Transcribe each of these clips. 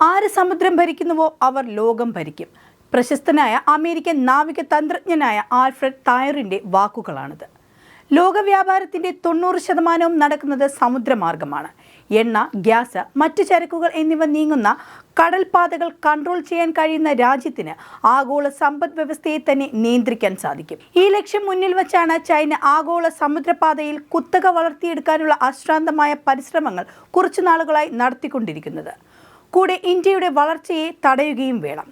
ആര് സമുദ്രം ഭരിക്കുന്നുവോ അവർ ലോകം ഭരിക്കും. പ്രശസ്തനായ അമേരിക്കൻ നാവിക തന്ത്രജ്ഞനായ ആൽഫ്രഡ് തായറിന്റെ വാക്കുകളാണിത്. ലോക വ്യാപാരത്തിന്റെ 90% നടക്കുന്നത് സമുദ്രമാർഗമാണ്. എണ്ണ, ഗ്യാസ്, മറ്റു ചരക്കുകൾ എന്നിവ നീങ്ങുന്ന കടൽപാതകൾ കൺട്രോൾ ചെയ്യാൻ കഴിയുന്ന രാജ്യത്തിന് ആഗോള സമ്പദ് വ്യവസ്ഥയെ തന്നെ നിയന്ത്രിക്കാൻ സാധിക്കും. ഈ ലക്ഷ്യം മുന്നിൽ വച്ചാണ് ചൈന ആഗോള സമുദ്രപാതയിൽ കുത്തക വളർത്തിയെടുക്കാനുള്ള അശ്രാന്തമായ പരിശ്രമങ്ങൾ കുറച്ചു നാളുകളായി നടത്തിക്കൊണ്ടിരിക്കുന്നത്. കൂടെ ഇന്ത്യയുടെ വളർച്ചയെ തടയുകയും വേണം.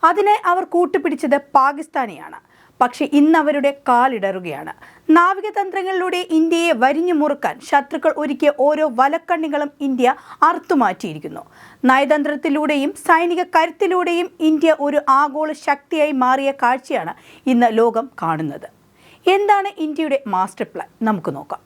അതിനായി അവർ കൂട്ടുപിടിച്ചത് പാകിസ്ഥാനെയാണ്. പക്ഷേ ഇന്ന് അവരുടെ കാലിടറുകയാണ്. നാവിക തന്ത്രങ്ങളിലൂടെ ഇന്ത്യയെ വരിഞ്ഞു മുറുക്കാൻ ശത്രുക്കൾ ഒരുക്കിയ ഓരോ വലക്കണ്ണികളും ഇന്ത്യ അറുത്തുമാറ്റിയിരിക്കുന്നു. നയതന്ത്രത്തിലൂടെയും സൈനിക കരുത്തിലൂടെയും ഇന്ത്യ ഒരു ആഗോള ശക്തിയായി മാറിയ കാഴ്ചയാണ് ഇന്ന് ലോകം കാണുന്നത്. എന്താണ് ഇന്ത്യയുടെ മാസ്റ്റർ പ്ലാൻ? നമുക്ക് നോക്കാം.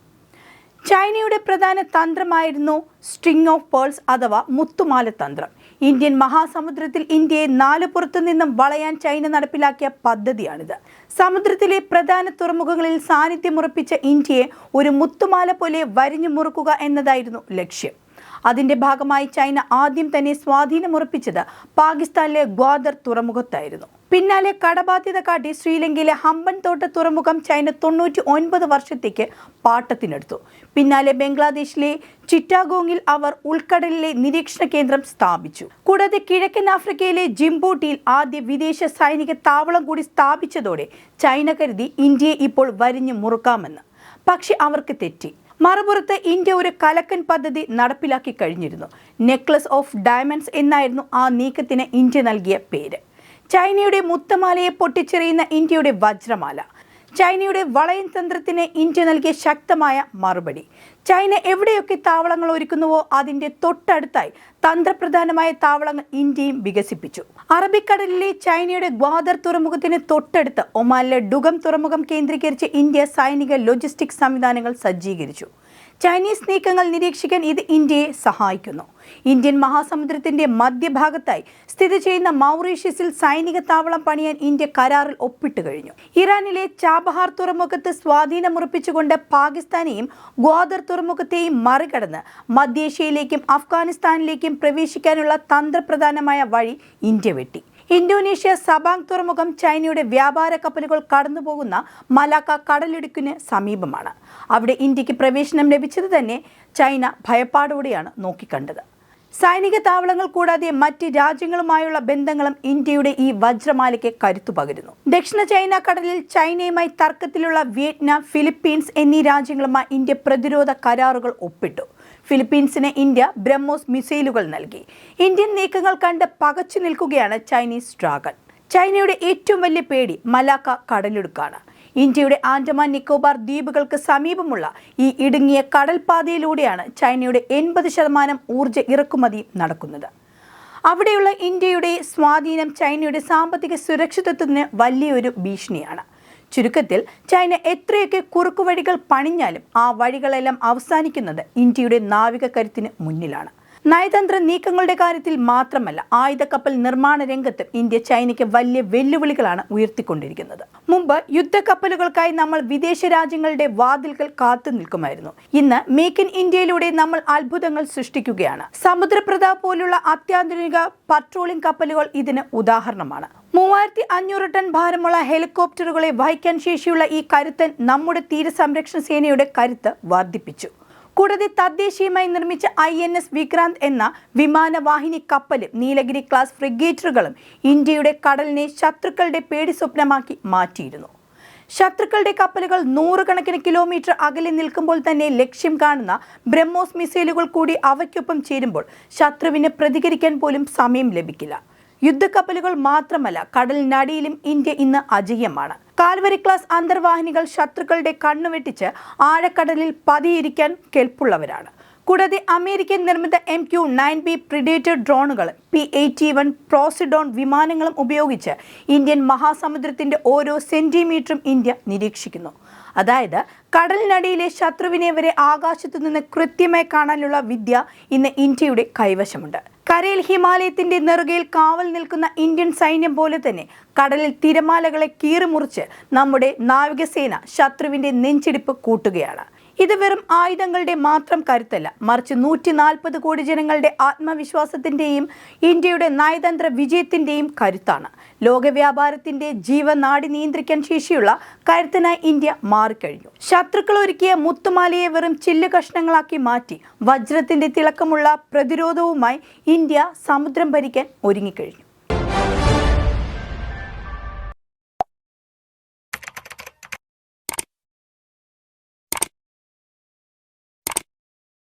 ചൈനയുടെ പ്രധാന തന്ത്രമായിരുന്നു സ്ട്രിംഗ് ഓഫ് പേൾസ് അഥവാ മുത്തുമാല തന്ത്രം. ഇന്ത്യൻ മഹാസമുദ്രത്തിൽ ഇന്ത്യയെ നാലുപുറത്തു നിന്നും വളയാൻ ചൈന നടപ്പിലാക്കിയ പദ്ധതിയാണിത്. സമുദ്രത്തിലെ പ്രധാന തുറമുഖങ്ങളിൽ സാന്നിധ്യമുറപ്പിച്ച ഇന്ത്യയെ ഒരു മുത്തുമാല പോലെ വരിഞ്ഞു മുറുക്കുക എന്നതായിരുന്നു ലക്ഷ്യം. അതിന്റെ ഭാഗമായി ചൈന ആദ്യം തന്നെ സ്വാധീനമുറപ്പിച്ചത് പാകിസ്ഥാനിലെ ഗ്വാദർ തുറമുഖത്തായിരുന്നു. പിന്നാലെ കടബാധ്യത കാട്ടി ശ്രീലങ്കയിലെ ഹമ്പൻതോട്ട തുറമുഖം ചൈന 99 വർഷത്തേക്ക് പാട്ടത്തിനെടുത്തു. പിന്നാലെ ബംഗ്ലാദേശിലെ ചിറ്റാഗോങ്ങിൽ അവർ ഉൾക്കടലിലെ നിരീക്ഷണ കേന്ദ്രം സ്ഥാപിച്ചു. കൂടാതെ കിഴക്കൻ ആഫ്രിക്കയിലെ ജിംബൂട്ടിയിൽ ആദ്യ വിദേശ സൈനിക താവളം കൂടി സ്ഥാപിച്ചതോടെ ചൈന കരുതി ഇന്ത്യയെ ഇപ്പോൾ വരിഞ്ഞു മുറുക്കാമെന്ന്. പക്ഷെ അവർക്ക് തെറ്റി. മറുപുറത്ത് ഇന്ത്യ ഒരു കലക്കൻ പദ്ധതി നടപ്പിലാക്കി കഴിഞ്ഞിരുന്നു. നെക്ലസ് ഓഫ് ഡയമണ്ട്സ് എന്നായിരുന്നു ആ നീക്കത്തിന് ഇന്ത്യ നൽകിയ പേര്. ചൈനയുടെ മുത്തുമാലയെ പൊട്ടിച്ചെറിയുന്ന ഇന്ത്യയുടെ വജ്രമാല. ചൈനയുടെ വളയൻ തന്ത്രത്തിന് ഇന്ത്യ നൽകിയ ശക്തമായ മറുപടി. ചൈന എവിടെയൊക്കെ താവളങ്ങൾ ഒരുക്കുന്നുവോ അതിന്റെ തൊട്ടടുത്തായി തന്ത്രപ്രധാനമായ താവളങ്ങൾ ഇന്ത്യയും വികസിപ്പിച്ചു. അറബിക്കടലിലെ ചൈനയുടെ ഗ്വാദർ തുറമുഖത്തിന് തൊട്ടടുത്ത് ഒമാനിലെ ഡുഗം തുറമുഖം കേന്ദ്രീകരിച്ച് ഇന്ത്യ സൈനിക ലോജിസ്റ്റിക് സംവിധാനങ്ങൾ സജ്ജീകരിച്ചു. ചൈനീസ് നീക്കങ്ങൾ നിരീക്ഷിക്കാൻ ഇത് ഇന്ത്യയെ സഹായിക്കുന്നു. ഇന്ത്യൻ മഹാസമുദ്രത്തിന്റെ മധ്യഭാഗത്തായി സ്ഥിതി ചെയ്യുന്ന മൗറീഷ്യസിൽ സൈനിക താവളം പണിയാൻ ഇന്ത്യ കരാറിൽ ഒപ്പിട്ട് കഴിഞ്ഞു. ഇറാനിലെ ചാബഹാർ തുറമുഖത്ത് സ്വാധീനമുറപ്പിച്ചുകൊണ്ട് പാകിസ്ഥാനെയും ഗ്വാദർ തുറമുഖത്തെയും മറികടന്ന് മധ്യേഷ്യയിലേക്കും അഫ്ഗാനിസ്ഥാനിലേക്കും പ്രവേശിക്കാനുള്ള തന്ത്രപ്രധാനമായ വഴി ഇന്ത്യ വെട്ടി. ഇന്തോനേഷ്യ സബാങ് തുറമുഖം ചൈനയുടെ വ്യാപാര കപ്പലുകൾ കടന്നുപോകുന്ന മലാക്ക കടലിടുക്കിന് സമീപമാണ്. അവിടെ ഇന്ത്യക്ക് പ്രവേശനം ലഭിച്ചത് തന്നെ ചൈന ഭയപ്പാടോടെയാണ് നോക്കിക്കണ്ടത്. സൈനിക താവളങ്ങൾ കൂടാതെ മറ്റ് രാജ്യങ്ങളുമായുള്ള ബന്ധങ്ങളും ഇന്ത്യയുടെ ഈ വജ്രമാലയ്ക്ക് കരുത്തു പകരുന്നു. ദക്ഷിണ ചൈന കടലിൽ ചൈനയുമായി തർക്കത്തിലുള്ള വിയറ്റ്നാം, ഫിലിപ്പീൻസ് എന്നീ രാജ്യങ്ങളുമായി ഇന്ത്യ പ്രതിരോധ കരാറുകൾ ഒപ്പിട്ടു. ഫിലിപ്പീൻസിന് ഇന്ത്യ ബ്രഹ്മോസ് മിസൈലുകൾ നൽകി. ഇന്ത്യൻ നീക്കങ്ങൾ കണ്ട് പകച്ചു നിൽക്കുകയാണ് ചൈനീസ് ഡ്രാഗൺ. ചൈനയുടെ ഏറ്റവും വലിയ പേടി മലാക്ക കടലിടുക്കാണ്. ഇന്ത്യയുടെ ആൻഡമാൻ നിക്കോബാർ ദ്വീപുകൾക്ക് സമീപമുള്ള ഈ ഇടുങ്ങിയ കടൽപാതയിലൂടെയാണ് ചൈനയുടെ 80% ഊർജ്ജ ഇറക്കുമതി നടക്കുന്നത്. അവിടെയുള്ള ഇന്ത്യയുടെ സ്വാധീനം ചൈനയുടെ സാമ്പത്തിക സുരക്ഷിതത്വത്തിന് വലിയൊരു ഭീഷണിയാണ്. ചുരുക്കത്തിൽ ചൈന എത്രയൊക്കെ കുറുക്കുവഴികൾ പണിഞ്ഞാലും ആ വഴികളെല്ലാം അവസാനിക്കുന്നത് ഇന്ത്യയുടെ നാവിക കരുത്തിന് മുന്നിലാണ്. നയതന്ത്ര നീക്കങ്ങളുടെ കാര്യത്തിൽ മാത്രമല്ല, ആയുധക്കപ്പൽ നിർമ്മാണ രംഗത്തും ഇന്ത്യ ചൈനയ്ക്ക് വലിയ വെല്ലുവിളികളാണ് ഉയർത്തിക്കൊണ്ടിരിക്കുന്നത്. മുമ്പ് യുദ്ധക്കപ്പലുകൾക്കായി നമ്മൾ വിദേശ രാജ്യങ്ങളുടെ വാതിൽക്കൽ കാത്തു നിൽക്കുമായിരുന്നു. ഇന്ന് മേക്ക് ഇൻ ഇന്ത്യയിലൂടെ നമ്മൾ അത്ഭുതങ്ങൾ സൃഷ്ടിക്കുകയാണ്. സമുദ്രപ്രതാപ് പോലുള്ള അത്യാധുനിക പട്രോളിംഗ് കപ്പലുകൾ ഇതിന് ഉദാഹരണമാണ്. 3500 ടൺ ഭാരമുള്ള ഹെലികോപ്റ്ററുകളെ വഹിക്കാൻ ശേഷിയുള്ള ഈ കരുത്തൻ നമ്മുടെ തീരസംരക്ഷണ സേനയുടെ കരുത്ത് വർദ്ധിപ്പിച്ചു. കൂടാതെ തദ്ദേശീയമായി നിർമ്മിച്ച INS വിക്രാന്ത് എന്ന വിമാനവാഹിനി കപ്പലും നീലഗിരി ക്ലാസ് ഫ്രിഗേറ്ററുകളും ഇന്ത്യയുടെ കടലിനെ ശത്രുക്കളുടെ പേടി സ്വപ്നമാക്കി മാറ്റിയിരുന്നു. ശത്രുക്കളുടെ കപ്പലുകൾ 100 കണക്കിന് കിലോമീറ്റർ അകലെ നിൽക്കുമ്പോൾ തന്നെ ലക്ഷ്യം കാണുന്ന ബ്രഹ്മോസ് മിസൈലുകൾ കൂടി അവയ്ക്കൊപ്പം ചേരുമ്പോൾ ശത്രുവിന് പ്രതികരിക്കാൻ പോലും സമയം ലഭിക്കില്ല. യുദ്ധക്കപ്പലുകൾ മാത്രമല്ല, കടലിനടിയിലും ഇന്ത്യ ഇന്ന് അജയ്യമാണ്. കാൽവരി ക്ലാസ് അന്തർവാഹിനികൾ ശത്രുക്കളുടെ കണ്ണുവെട്ടിച്ച് ആഴക്കടലിൽ പതിയിരിക്കാൻ കെൽപ്പുള്ളവരാണ്. കൂടാതെ അമേരിക്കൻ നിർമ്മിത MQ-9B പ്രിഡേറ്റർ ഡ്രോണുകളും P-81 പ്രോസിഡോൺ വിമാനങ്ങളും ഉപയോഗിച്ച് ഇന്ത്യൻ മഹാസമുദ്രത്തിന്റെ ഓരോ സെന്റിമീറ്ററും ഇന്ത്യ നിരീക്ഷിക്കുന്നു. അതായത് കടലിനടിയിലെ ശത്രുവിനെ വരെ ആകാശത്തു നിന്ന് കൃത്യമായി കാണാനുള്ള വിദ്യ ഇന്ന് ഇന്ത്യയുടെ കൈവശമുണ്ട്. കരയിൽ ഹിമാലയത്തിന്റെ നെറുകയിൽ കാവൽ നിൽക്കുന്ന ഇന്ത്യൻ സൈന്യം പോലെ തന്നെ കടലിൽ തിരമാലകളെ കീറിമുറിച്ച് നമ്മുടെ നാവികസേന ശത്രുവിന്റെ നെഞ്ചിടിപ്പ് കൂട്ടുകയാണ്. ഇത് വെറും ആയുധങ്ങളുടെ മാത്രം കരുത്തല്ല, മറിച്ച് 140 കോടി ജനങ്ങളുടെ ആത്മവിശ്വാസത്തിന്റെയും ഇന്ത്യയുടെ നയതന്ത്ര വിജയത്തിന്റെയും കരുത്താണ്. ലോകവ്യാപാരത്തിന്റെ ജീവനാടി നിയന്ത്രിക്കാൻ ശേഷിയുള്ള കരുത്തനായി ഇന്ത്യ മാറിക്കഴിഞ്ഞു. ശത്രുക്കൾ ഒരുക്കിയ മുത്തുമാലയെ വെറും ചില്ല് കഷ്ണങ്ങളാക്കി മാറ്റി വജ്രത്തിന്റെ തിളക്കമുള്ള പ്രതിരോധവുമായി ഇന്ത്യ സമുദ്രം ഭരിക്കാൻ ഒരുങ്ങിക്കഴിഞ്ഞു.